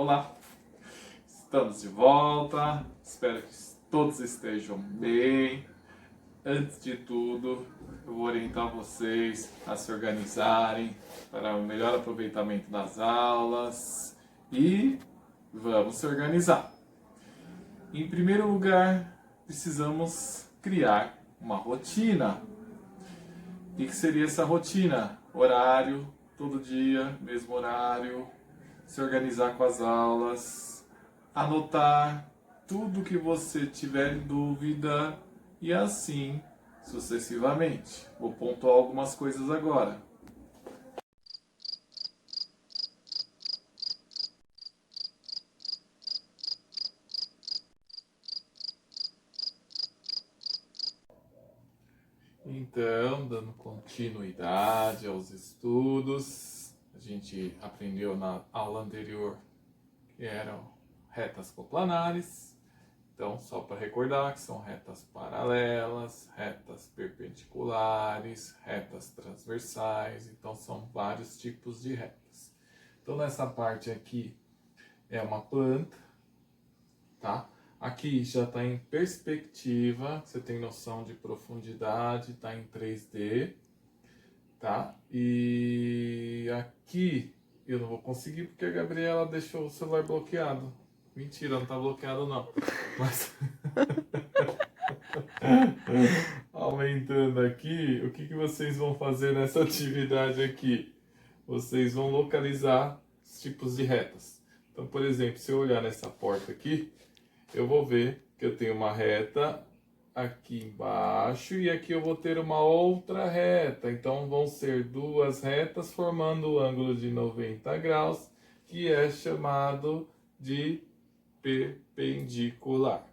Olá, estamos de volta, espero que todos estejam bem. Antes de tudo, eu vou orientar vocês a se organizarem para o melhor aproveitamento das aulas e vamos se organizar. Em primeiro lugar, precisamos criar uma rotina. O que seria essa rotina? Horário, todo dia, mesmo horário, se organizar com as aulas, anotar tudo que você tiver em dúvida e assim sucessivamente. Vou pontuar algumas coisas agora. Então, dando continuidade aos estudos, a gente aprendeu na aula anterior que eram retas coplanares. Então, só para recordar que são retas paralelas, retas perpendiculares, retas transversais. Então, são vários tipos de retas. Então, nessa parte aqui é uma planta, tá? Aqui já está em perspectiva, você tem noção de profundidade, está em 3D, tá? E aqui eu não vou conseguir porque a Gabriela deixou o celular bloqueado. Mentira, não está bloqueado não. Mas aumentando aqui, o que vocês vão fazer nessa atividade aqui? Vocês vão localizar os tipos de retas. Então, por exemplo, se eu olhar nessa porta aqui, eu vou ver que eu tenho uma reta aqui embaixo e aqui eu vou ter uma outra reta. Então vão ser duas retas formando o ângulo de 90 graus, que é chamado de perpendicular.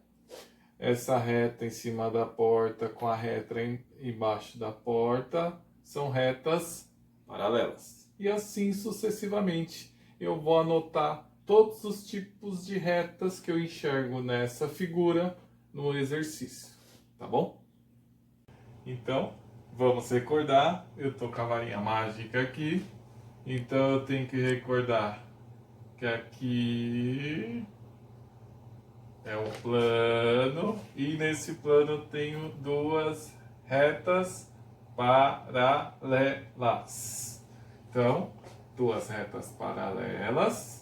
Essa reta em cima da porta com a reta embaixo da porta são retas paralelas. E assim sucessivamente eu vou anotar todos os tipos de retas que eu enxergo nessa figura no exercício, tá bom? Então, vamos recordar, eu tô com a varinha mágica aqui, então eu tenho que recordar que aqui é um plano e nesse plano eu tenho duas retas paralelas. Então, duas retas paralelas.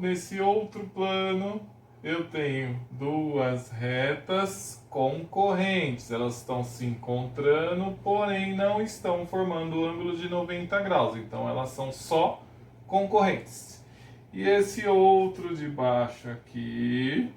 Nesse outro plano, eu tenho duas retas concorrentes. Elas estão se encontrando, porém não estão formando o ângulo de 90 graus. Então, elas são só concorrentes. E esse outro de baixo aqui,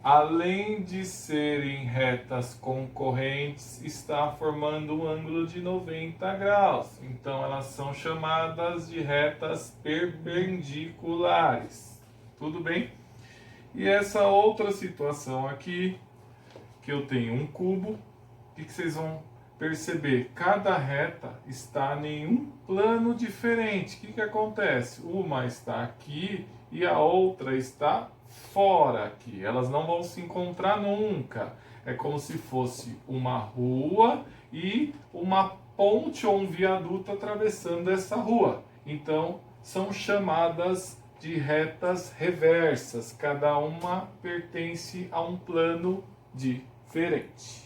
além de serem retas concorrentes, está formando um ângulo de 90 graus. Então, elas são chamadas de retas perpendiculares. Tudo bem? E essa outra situação aqui, que eu tenho um cubo, o que vocês vão perceber? Cada reta está em um plano diferente. O que acontece? Uma está aqui e a outra está fora aqui. Elas não vão se encontrar nunca. É como se fosse uma rua e uma ponte ou um viaduto atravessando essa rua. Então, são chamadas de retas reversas. Cada uma pertence a um plano diferente.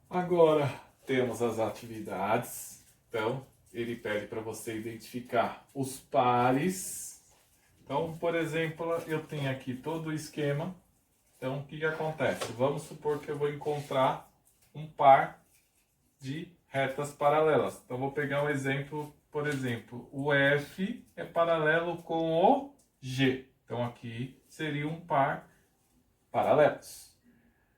Agora, temos as atividades. Então, ele pede para você identificar os pares. Então, por exemplo, eu tenho aqui todo o esquema. Então, o que acontece? Vamos supor que eu vou encontrar um par de retas paralelas. Então, vou pegar um exemplo, por exemplo, o F é paralelo com o G. Então, aqui seria um par paralelos.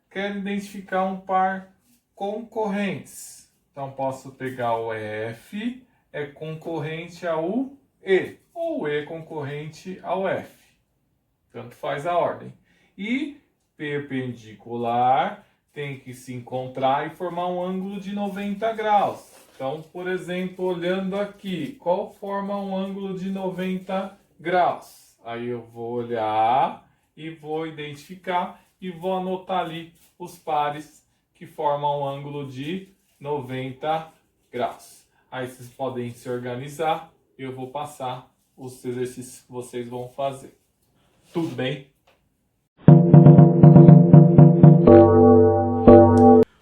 Quero identificar um par concorrentes. Então, posso pegar o F, é concorrente ao E, ou o E concorrente ao F. Tanto faz a ordem. E perpendicular tem que se encontrar e formar um ângulo de 90 graus. Então, por exemplo, olhando aqui, qual forma um ângulo de 90 graus? Aí eu vou olhar e vou identificar e vou anotar ali os pares que formam um ângulo de 90 graus. Aí vocês podem se organizar eu vou passar os exercícios que vocês vão fazer. Tudo bem?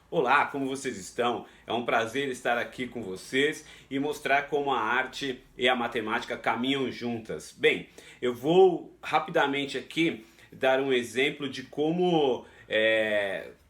Olá, como vocês estão? É um prazer estar aqui com vocês e mostrar como a arte e a matemática caminham juntas. Bem, eu vou rapidamente aqui dar um exemplo de como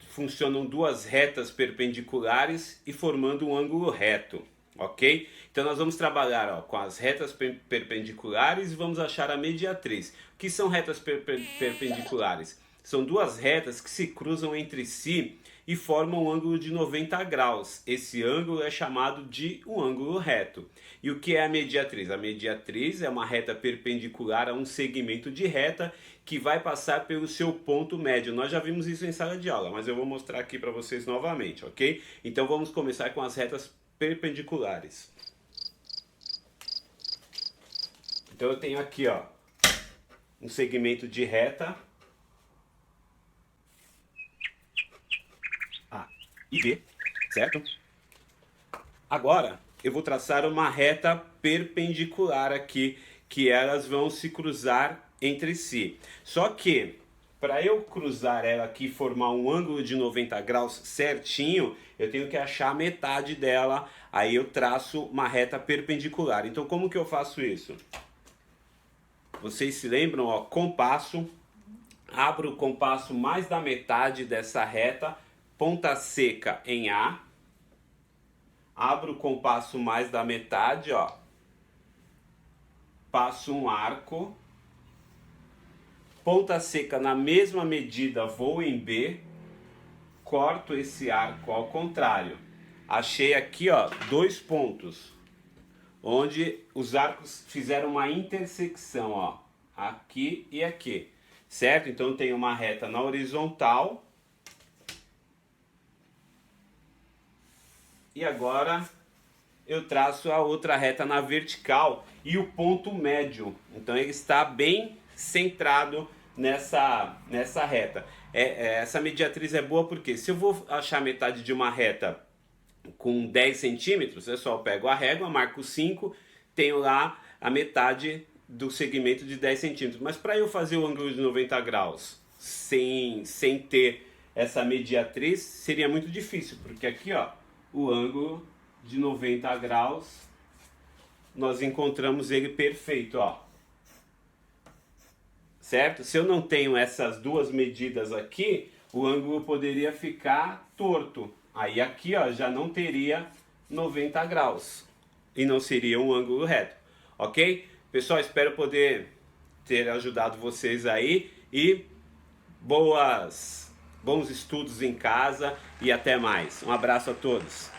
funcionam duas retas perpendiculares e formando um ângulo reto, ok? Então nós vamos trabalhar com as retas perpendiculares e vamos achar a mediatriz. O que são retas perpendiculares? São duas retas que se cruzam entre si e formam um ângulo de 90 graus. Esse ângulo é chamado de um ângulo reto. E o que é a mediatriz? A mediatriz é uma reta perpendicular a um segmento de reta que vai passar pelo seu ponto médio. Nós já vimos isso em sala de aula, mas eu vou mostrar aqui para vocês novamente, ok? Então vamos começar com as retas perpendiculares. Então eu tenho aqui, ó, um segmento de reta A e B, certo? Agora eu vou traçar uma reta perpendicular aqui, que elas vão se cruzar entre si. Só que para eu cruzar ela aqui e formar um ângulo de 90 graus certinho, eu tenho que achar a metade dela, aí eu traço uma reta perpendicular. Então como que eu faço isso? Vocês se lembram, ó, compasso, abro o compasso mais da metade dessa reta, ponta seca em A, abro o compasso mais da metade, ó, passo um arco, ponta seca na mesma medida vou em B, corto esse arco ao contrário. Achei aqui, ó, dois pontos, onde os arcos fizeram uma intersecção, ó, aqui e aqui, certo? Então tem uma reta na horizontal. E agora eu traço a outra reta na vertical e o ponto médio. Então ele está bem centrado nessa reta. Essa mediatriz é boa porque se eu vou achar metade de uma reta com 10 centímetros, é só eu pego a régua, marco 5, tenho lá a metade do segmento de 10 centímetros. Mas para eu fazer o ângulo de 90 graus sem ter essa mediatriz, seria muito difícil, porque aqui, ó, o ângulo de 90 graus, nós encontramos ele perfeito, ó. Certo? Se eu não tenho essas duas medidas aqui, o ângulo poderia ficar torto. Aí aqui, ó, já não teria 90 graus e não seria um ângulo reto, ok? Pessoal, espero poder ter ajudado vocês aí e bons estudos em casa e até mais. Um abraço a todos.